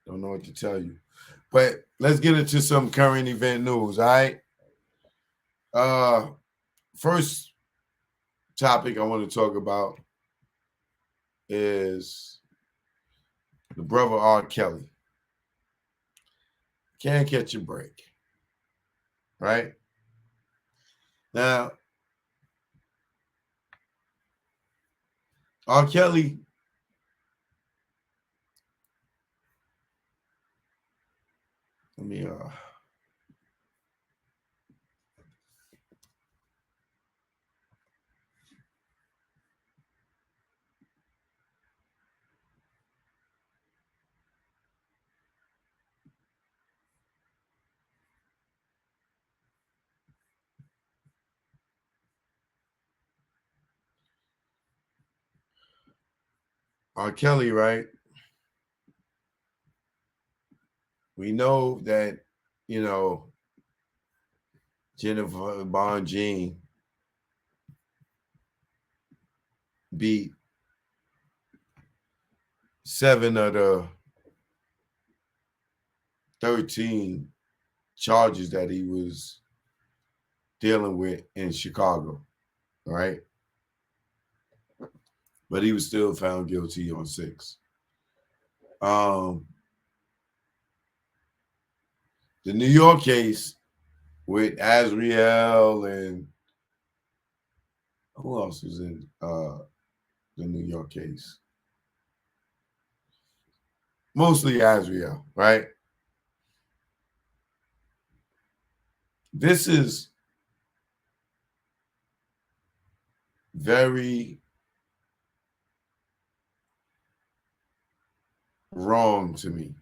Don't know what to tell you. But let's get into some current event news, all right? First topic I want to talk about is the brother R. Kelly. Can't catch a break, right? Now, R. Kelly, let me R. Kelly, right? We know that, you know, Jennifer Bonjean beat 7 of the 13 charges that he was dealing with in Chicago, right? But he was still found guilty on 6. The New York case with Azriel and who else was in the New York case? Mostly Azriel, right? This is very wrong to me.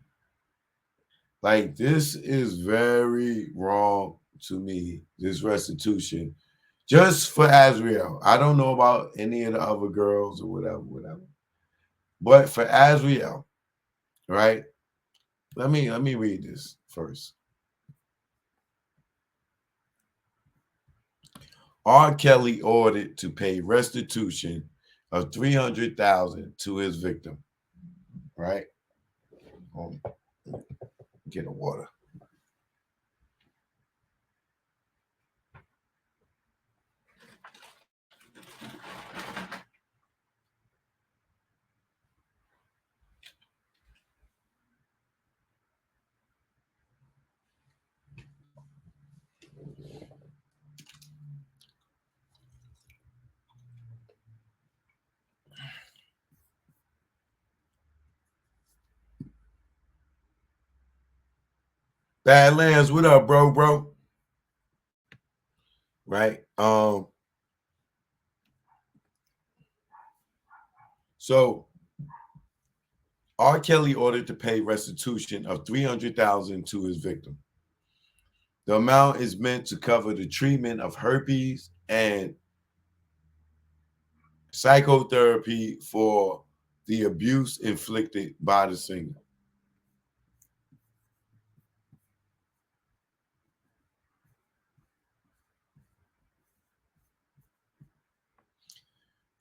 Like, this is very wrong to me, this restitution, just for Azriel. I don't know about any of the other girls or whatever. But for Azriel, right? Let me read this first. R. Kelly ordered to pay restitution of $300,000 to his victim. Right? Get a water. Badlands, what up, bro? Right? So R. Kelly ordered to pay restitution of $300,000 to his victim. The amount is meant to cover the treatment of herpes and psychotherapy for the abuse inflicted by the singer.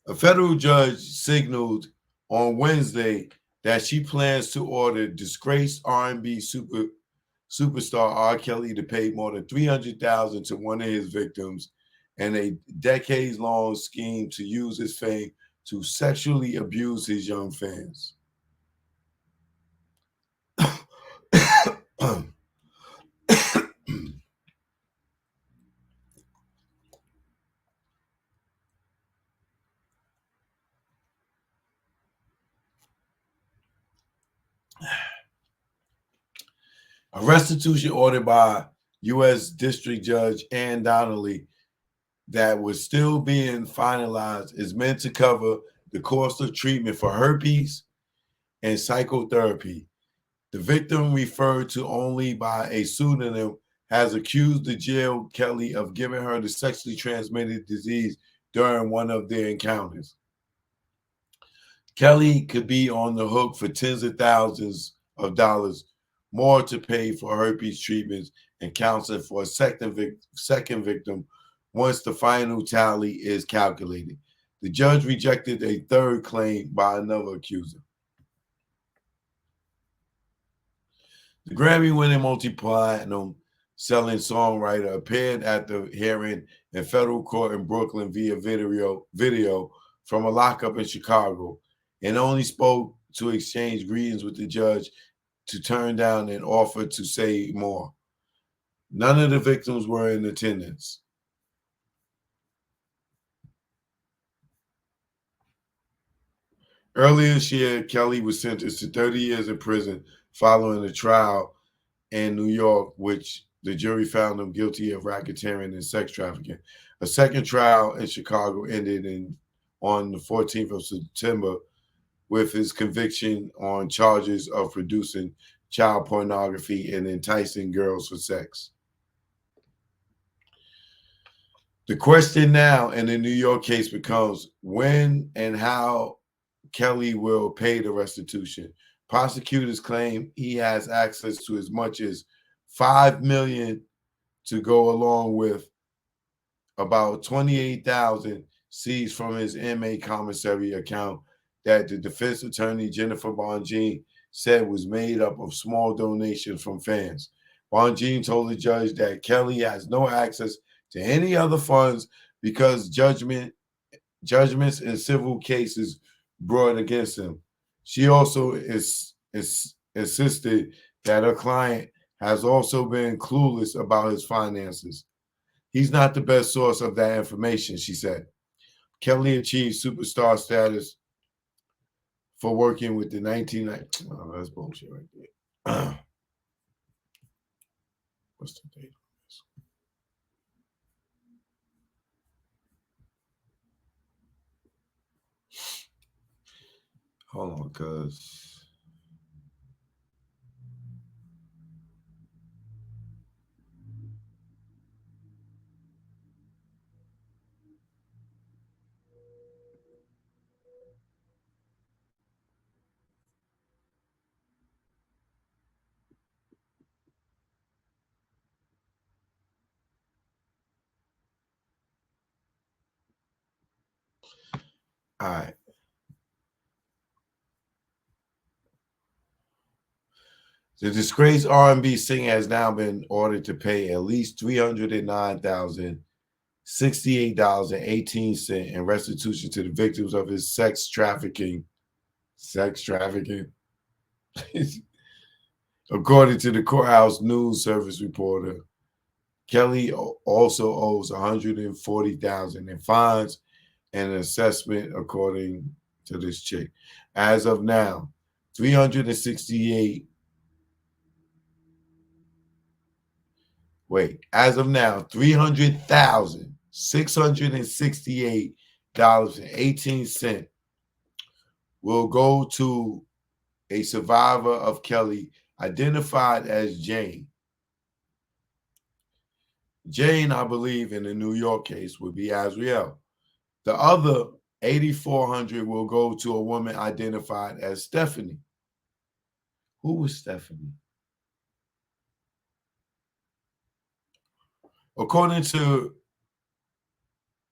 A federal judge signaled on Wednesday that she plans to order disgraced R&B superstar R. Kelly to pay more than $300,000 to one of his victims in a decades-long scheme to use his fame to sexually abuse his young fans. A restitution order by U.S. District Judge Ann Donnelly that was still being finalized is meant to cover the cost of treatment for herpes and psychotherapy. The victim, referred to only by a pseudonym, has accused the jail Kelly of giving her the sexually transmitted disease during one of their encounters. Kelly could be on the hook for tens of thousands of dollars more to pay for herpes treatments and counseling for a second victim once the final tally is calculated. The judge rejected a third claim by another accuser. The Grammy-winning multi-platinum selling songwriter appeared at the hearing in federal court in Brooklyn via video from a lockup in Chicago, and only spoke to exchange greetings with the judge to turn down an offer to say more. None of the victims were in attendance. Earlier this year, Kelly was sentenced to 30 years in prison following a trial in New York, which the jury found him guilty of racketeering and sex trafficking. A second trial in Chicago ended on the 14th of September with his conviction on charges of producing child pornography and enticing girls for sex. The question now in the New York case becomes when and how Kelly will pay the restitution. Prosecutors claim he has access to as much as $5 million to go along with about 28,000 seized from his inmate commissary account that the defense attorney Jennifer Bonjean said was made up of small donations from fans. Bonjean told the judge that Kelly has no access to any other funds because judgments in civil cases brought against him. She also insisted that her client has also been clueless about his finances. He's not the best source of that information, she said. Kelly achieved superstar status for working with the 1990s. Oh, that's bullshit right there. What's the date on this? Hold on, cuz. All right. The disgraced R&B singer has now been ordered to pay at least $309,068.18 in restitution to the victims of his sex trafficking. Sex trafficking. According to the courthouse news service reporter, Kelly also owes $140,000 in fines and an assessment, according to this chick. As of now, 368 as of now, $300,668.18 will go to a survivor of Kelly identified as Jane. Jane, I believe, in the New York case would be Azriel. The other 8,400 will go to a woman identified as Stephanie. Who was Stephanie? According to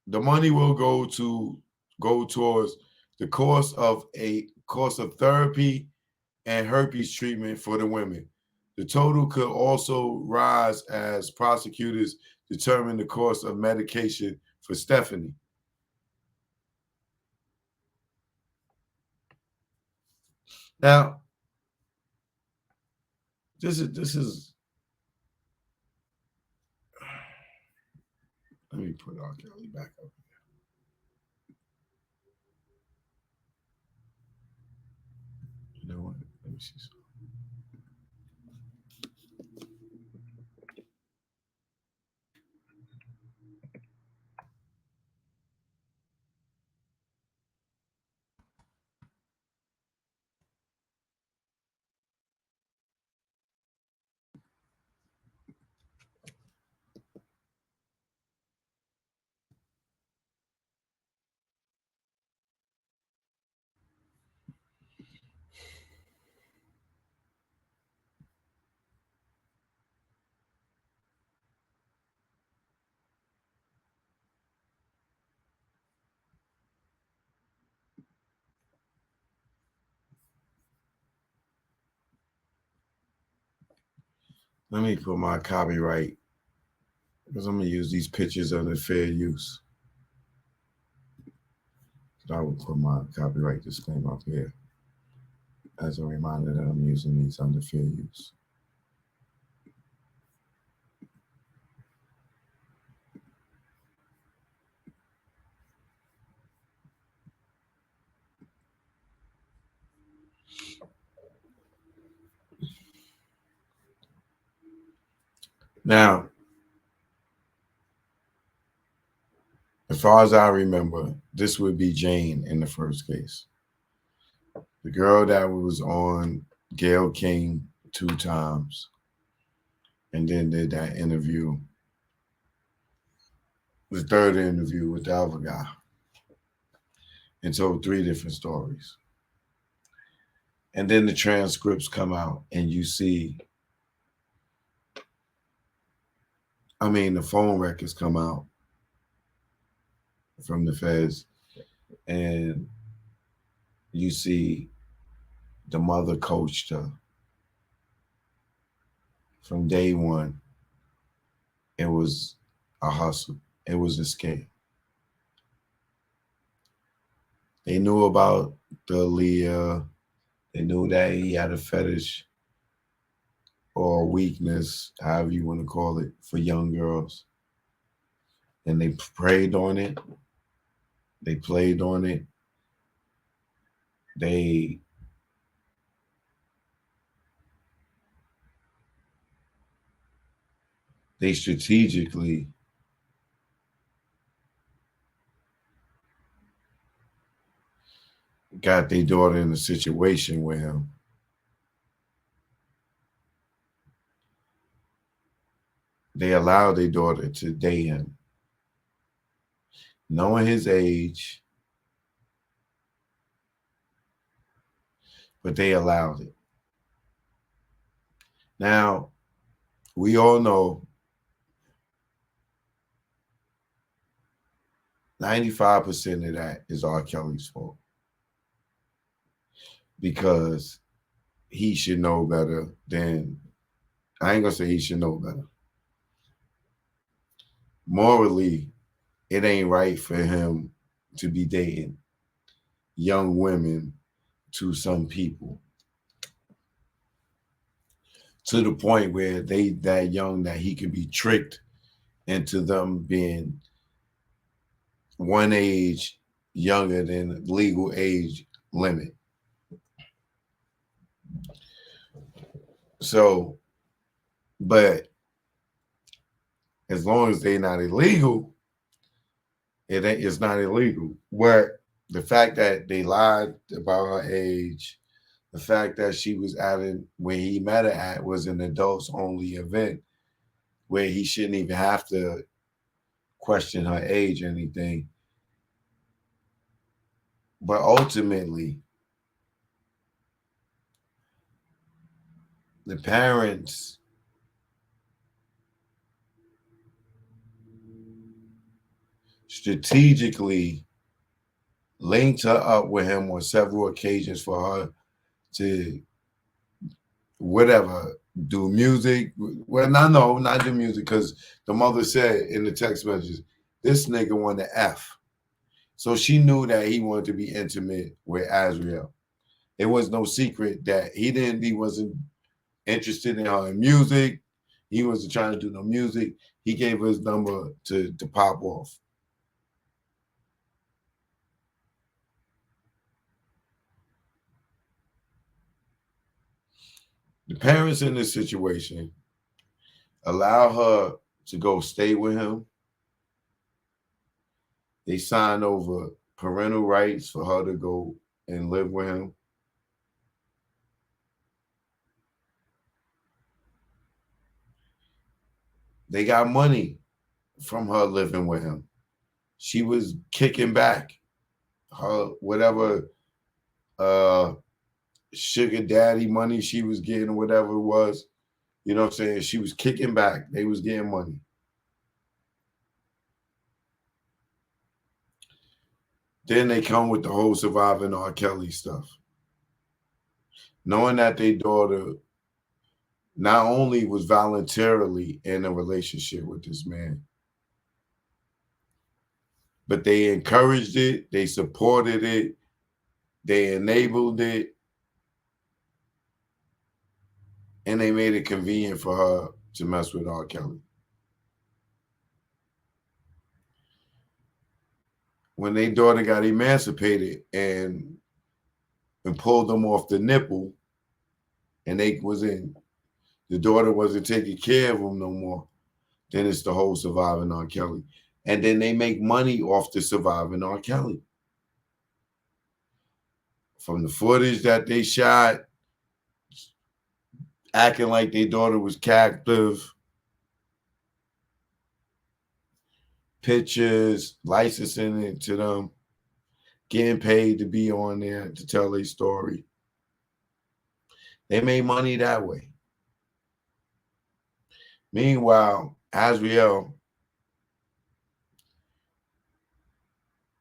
the money will go towards the cost of therapy and herpes treatment for the women. The total could also rise as prosecutors determine the cost of medication for Stephanie. Now, this is. Let me put R. Kelly back up. You know what? Let me see something. Let me put my copyright, because I'm going to use these pictures under fair use. I will put my copyright disclaimer up here as a reminder that I'm using these under fair use. Now, as far as I remember, this would be Jane in the first case. The girl that was on Gayle King 2 times and then did that interview, the third interview with the other guy, and told 3 different stories. And then the transcripts come out and you see, the phone records come out from the feds, and you see the mother coached her from day one. It was a hustle. It was a scam. They knew about the Aaliyah. They knew that he had a fetish or a weakness, however you want to call it, for young girls. And they preyed on it. They played on it. They strategically got their daughter in a situation with him. They allowed their daughter to date him, knowing his age, but they allowed it. Now, we all know 95% of that is R. Kelly's fault, because he should know better than, I ain't gonna say he should know better. Morally, it ain't right for him to be dating young women to some people to the point where they that young that he can be tricked into them being one age younger than legal age limit. So, but as long as they're not illegal, it's not illegal. What the fact that they lied about her age, the fact that she was when he met her at was an adults only event where he shouldn't even have to question her age or anything. But ultimately, the parents strategically linked her up with him on several occasions for her to whatever, do music. Well, not do music, because the mother said in the text messages, this nigga wanted F. So she knew that he wanted to be intimate with Azriel. It was no secret that he wasn't interested in her music. He wasn't trying to do no music. He gave her his number to pop off. The parents in this situation allow her to go stay with him. They signed over parental rights for her to go and live with him. They got money from her living with him. She was kicking back her whatever sugar daddy money she was getting, or whatever it was. You know what I'm saying? She was kicking back. They was getting money. Then they come with the whole surviving R. Kelly stuff. Knowing that their daughter not only was voluntarily in a relationship with this man, but they encouraged it, they supported it, they enabled it, and they made it convenient for her to mess with R. Kelly. When their daughter got emancipated and pulled them off the nipple, and the daughter wasn't taking care of them no more, then it's the whole surviving R. Kelly. And then they make money off the surviving R. Kelly. From the footage that they shot, acting like their daughter was captive, pictures, licensing it to them, getting paid to be on there to tell their story. They made money that way. Meanwhile, Azriel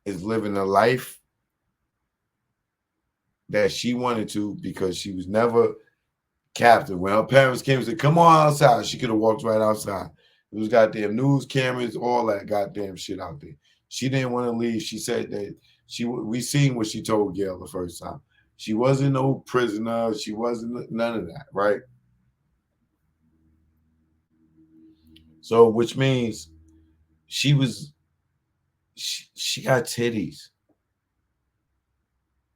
is living a life that she wanted to because she was never captive. When her parents came and said, "Come on outside," she could have walked right outside. It was goddamn news cameras, all that goddamn shit out there. She didn't want to leave. She said that we seen what she told Gail the first time. She wasn't no prisoner. She wasn't none of that, right? So, which means she got titties.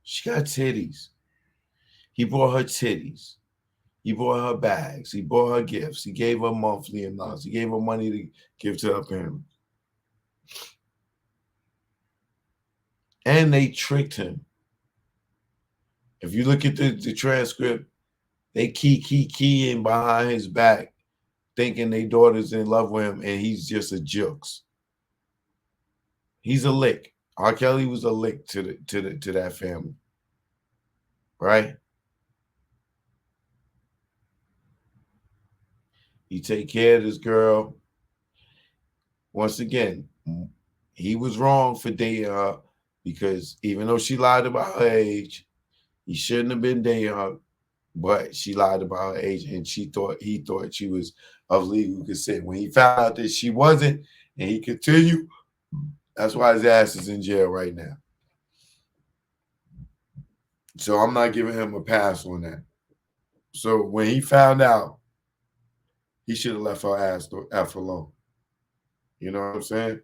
She got titties. He bought her titties. He bought her bags. He bought her gifts. He gave her monthly amounts. He gave her money to give to her parents. And they tricked him. If you look at the transcript, they keying behind his back, thinking their daughter's in love with him, and he's just a jokes. He's a lick. R. Kelly was a lick to that family, right? He take care of this girl. Once again, he was wrong for dating her because even though she lied about her age, he shouldn't have been dating her. But she lied about her age, and he thought she was of legal consent. When he found out that she wasn't, and he continued, that's why his ass is in jail right now. So I'm not giving him a pass on that. So when he found out, he should have left her ass alone. You know what I'm saying?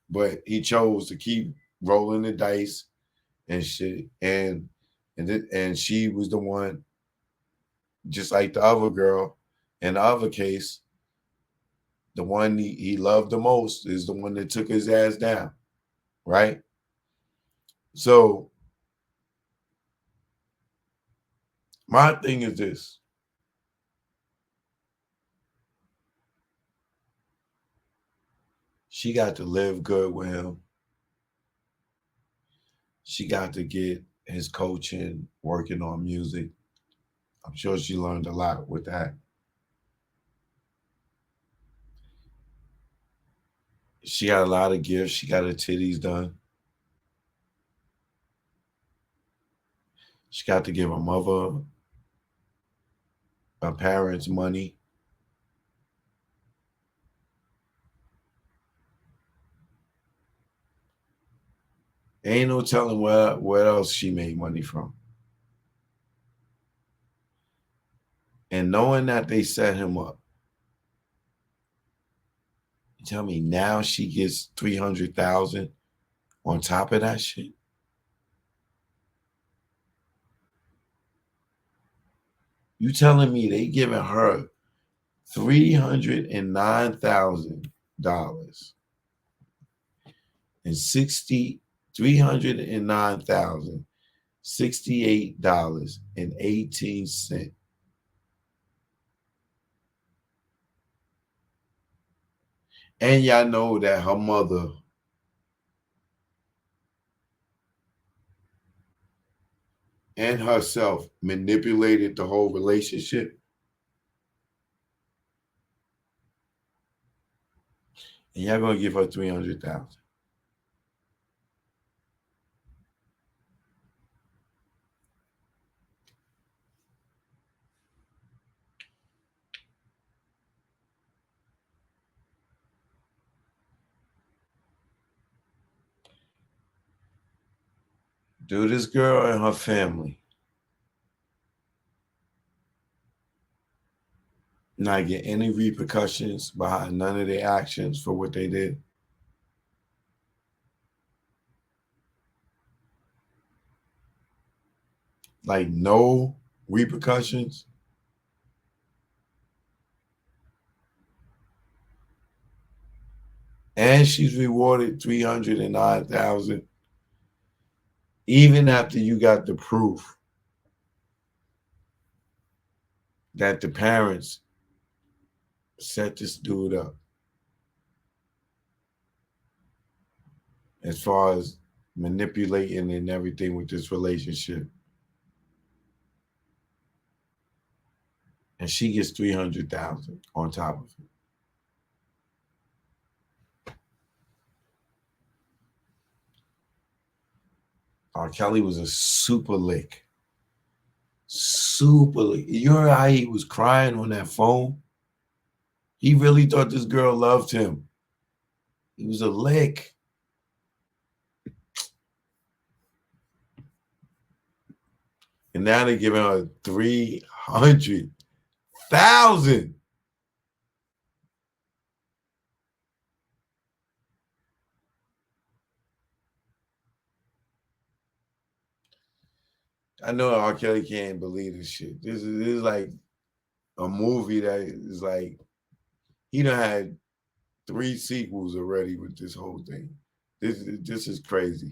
But he chose to keep rolling the dice and shit, and she was the one, just like the other girl in the other case. The one he loved the most is the one that took his ass down, right? So my thing is this. She got to live good with him. She got to get his coaching, working on music. I'm sure she learned a lot with that. She got a lot of gifts. She got her titties done. She got to give her parents money. Ain't no telling where else she made money from. And knowing that they set him up, you tell me now she gets 300,000 on top of that shit. You telling me they giving her $309,000 and $309,068.18. And y'all know that her mother and herself manipulated the whole relationship. And y'all gonna give her 300,000. Do this girl and her family not get any repercussions behind none of their actions for what they did? Like no repercussions? And she's rewarded 309,000 even after you got the proof that the parents set this dude up as far as manipulating and everything with this relationship. And she gets 300,000 on top of it. R. Kelly was a super lick. Super lick. You heard how he was crying on that phone? He really thought this girl loved him. He was a lick. And now they're giving her 300,000. I know R. Kelly can't believe this shit. This is like a movie that is like, he done had 3 sequels already with this whole thing. This is crazy.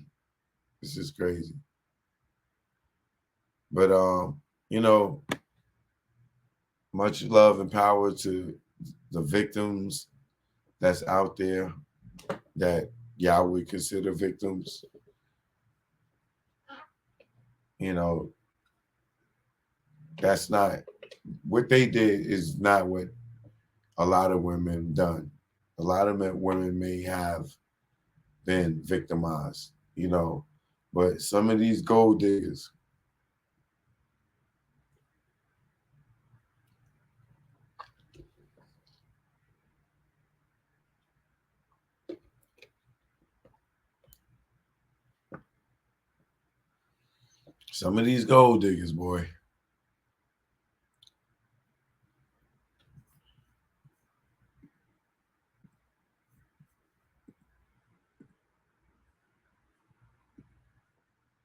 This is crazy. But you know, much love and power to the victims that's out there that y'all would consider victims. You know, that's not what they did, is not what a lot of women done. A lot of women may have been victimized, you know, but some of these gold diggers, boy,